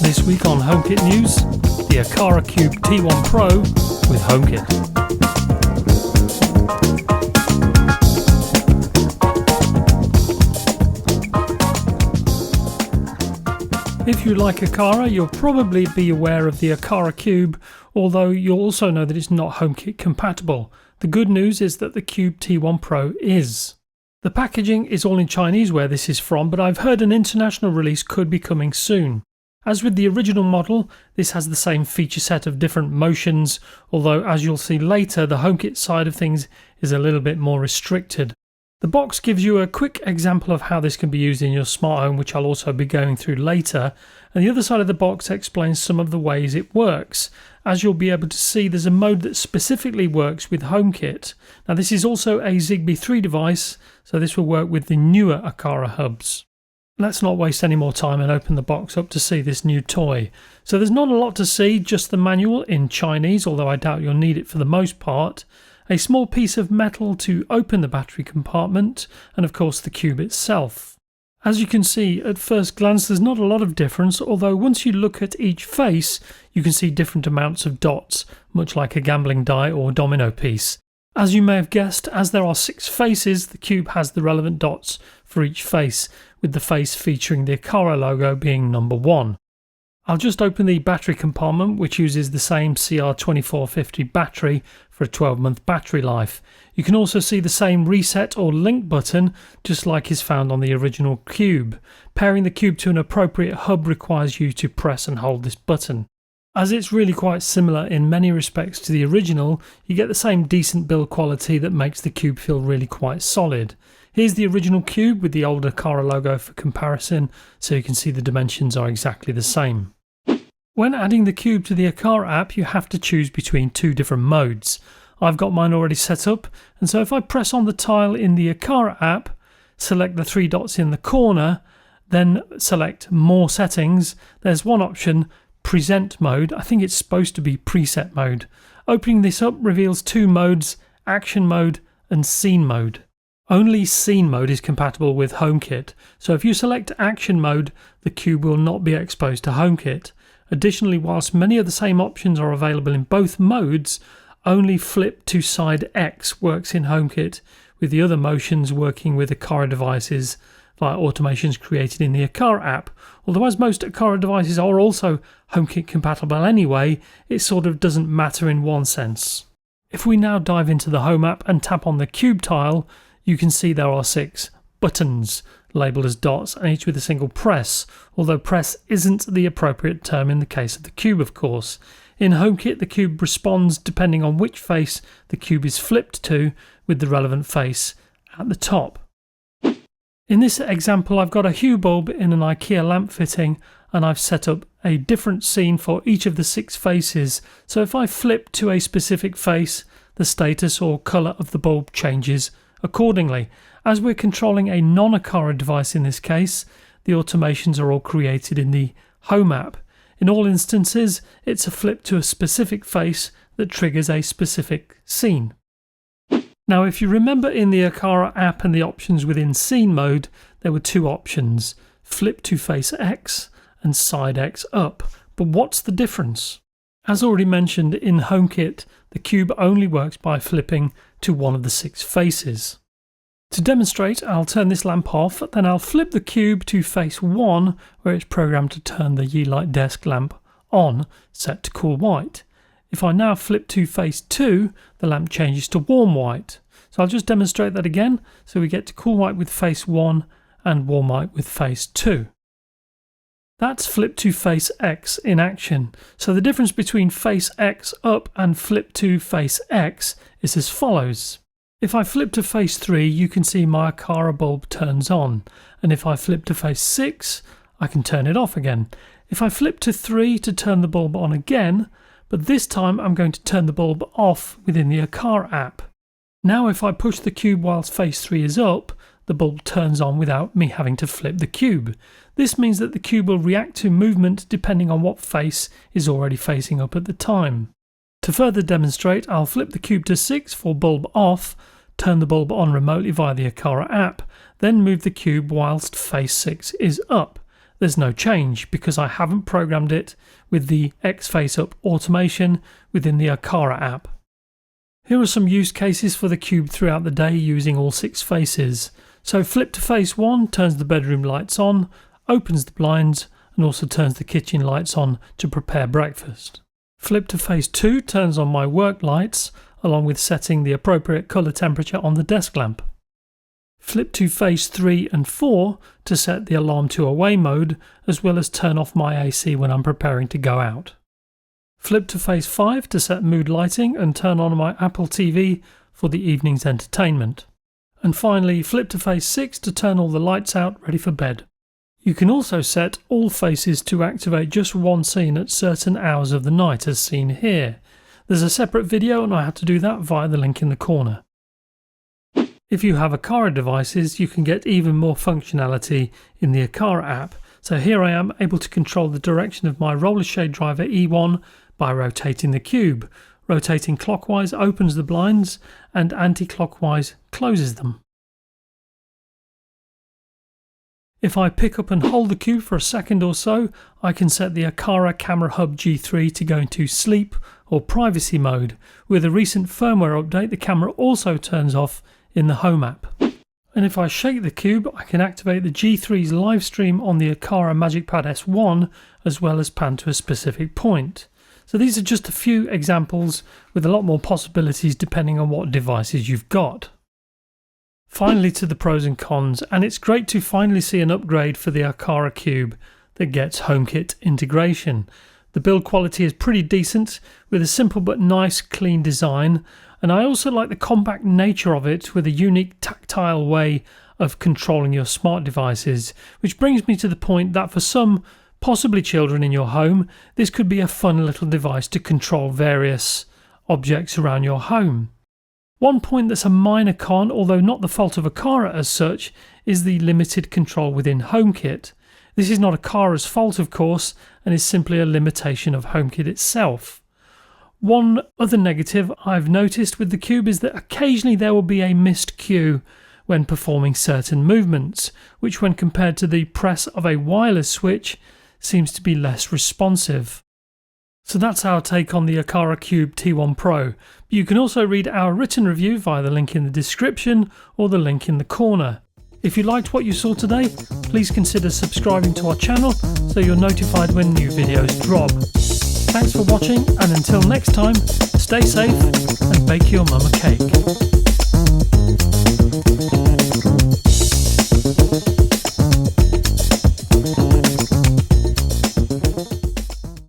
This week on HomeKit News, the Aqara Cube T1 Pro with HomeKit. If you like Aqara, you'll probably be aware of the Aqara Cube, although you'll also know that it's not HomeKit compatible. The good news is that the Cube T1 Pro is. The packaging is all in Chinese where this is from, but I've heard an international release could be coming soon. As with the original model, this has the same feature set of different motions, although as you'll see later, the HomeKit side of things is a little bit more restricted. The box gives you a quick example of how this can be used in your smart home, which I'll also be going through later, and the other side of the box explains some of the ways it works. As you'll be able to see, there's a mode that specifically works with HomeKit. Now this is also a Zigbee 3 device, so this will work with the newer Aqara hubs. Let's not waste any more time and open the box up to see this new toy. So there's not a lot to see, just the manual in Chinese, although I doubt you'll need it for the most part. A small piece of metal to open the battery compartment, and of course the cube itself. As you can see at first glance, there's not a lot of difference, although once you look at each face you can see different amounts of dots, much like a gambling die or domino piece. As you may have guessed, as there are 6 faces, the cube has the relevant dots for each face, with the face featuring the Aqara logo being number 1. I'll just open the battery compartment, which uses the same CR2450 battery for a 12-month battery life. You can also see the same reset or link button, just like is found on the original cube. Pairing the cube to an appropriate hub requires you to press and hold this button. As it's really quite similar in many respects to the original, you get the same decent build quality that makes the cube feel really quite solid. Here's the original cube with the older Aqara logo for comparison, so you can see the dimensions are exactly the same. When adding the cube to the Aqara app, you have to choose between 2 different modes. I've got mine already set up, and so if I press on the tile in the Aqara app, select the 3 dots in the corner, then select More Settings, there's one option, Present mode. I think it's supposed to be preset mode. Opening this up reveals 2 modes, Action mode and Scene mode. Only Scene mode is compatible with HomeKit, so if you select Action mode, the cube will not be exposed to HomeKit. Additionally, whilst many of the same options are available in both modes, only Flip to Side X works in HomeKit, with the other motions working with Aqara devices via automations created in the Aqara app. Although as most Aqara devices are also HomeKit compatible anyway, it sort of doesn't matter in one sense. If we now dive into the Home app and tap on the cube tile, you can see there are 6 buttons labelled as dots, and each with a single press, although press isn't the appropriate term in the case of the cube of course. In HomeKit the cube responds depending on which face the cube is flipped to, with the relevant face at the top. In this example I've got a hue bulb in an IKEA lamp fitting, and I've set up a different scene for each of the 6 faces, so if I flip to a specific face, the status or colour of the bulb changes accordingly. As we're controlling a non-Aqara device in this case, the automations are all created in the Home app. In all instances, it's a flip to a specific face that triggers a specific scene. Now if you remember in the Aqara app and the options within Scene mode, there were 2 options, Flip to Face X and Side X Up. But what's the difference? As already mentioned, in HomeKit, the cube only works by flipping to one of the 6 faces. To demonstrate, I'll turn this lamp off, then I'll flip the cube to face 1, where it's programmed to turn the Yeelight desk lamp on, set to cool white. If I now flip to face 2, the lamp changes to warm white. So I'll just demonstrate that again, so we get to cool white with face 1 and warm white with face 2. That's flip to face X in action. So the difference between face X up and flip to face X is as follows. If I flip to face 3, you can see my Aqara bulb turns on, and if I flip to face 6, I can turn it off again. If I flip to 3 to turn the bulb on again, but this time I'm going to turn the bulb off within the Aqara app. Now if I push the cube whilst face 3 is up, the bulb turns on without me having to flip the cube. This means that the cube will react to movement depending on what face is already facing up at the time. To further demonstrate, I'll flip the cube to 6 for bulb off, turn the bulb on remotely via the Aqara app, then move the cube whilst face 6 is up. there's no change because I haven't programmed it with the X face up automation within the Aqara app. Here are some use cases for the cube throughout the day using all 6 faces. So flip to face 1 turns the bedroom lights on, opens the blinds, and also turns the kitchen lights on to prepare breakfast. Flip to face 2 turns on my work lights, along with setting the appropriate colour temperature on the desk lamp. Flip to face 3 and 4 to set the alarm to away mode, as well as turn off my AC when I'm preparing to go out. Flip to face 5 to set mood lighting and turn on my Apple TV for the evening's entertainment. And finally, flip to face 6 to turn all the lights out ready for bed. You can also set all faces to activate just one scene at certain hours of the night as seen here. There's a separate video and I had to do that via the link in the corner. If you have Aqara devices, you can get even more functionality in the Aqara app. So here I am able to control the direction of my roller shade driver E1 by rotating the cube. Rotating clockwise opens the blinds and anti-clockwise closes them. If I pick up and hold the cube for a second or so, I can set the Aqara Camera Hub G3 to go into sleep or privacy mode. With a recent firmware update, the camera also turns off in the Home app. And if I shake the cube, I can activate the G3's live stream on the Aqara MagicPad S1 as well as pan to a specific point. So these are just a few examples with a lot more possibilities depending on what devices you've got. Finally to the pros and cons, and it's great to finally see an upgrade for the Aqara Cube that gets HomeKit integration. The build quality is pretty decent with a simple but nice clean design, and I also like the compact nature of it with a unique tactile way of controlling your smart devices, which brings me to the point that for some, possibly children in your home, this could be a fun little device to control various objects around your home. One point that's a minor con, although not the fault of Aqara as such, is the limited control within HomeKit. This is not Aqara's fault, of course, and is simply a limitation of HomeKit itself. One other negative I've noticed with the cube is that occasionally there will be a missed cue when performing certain movements, which when compared to the press of a wireless switch seems to be less responsive. So that's our take on the Aqara Cube T1 Pro. You can also read our written review via the link in the description or the link in the corner. If you liked what you saw today, please consider subscribing to our channel so you're notified when new videos drop. Thanks for watching, and until next time, stay safe and bake your mum a cake.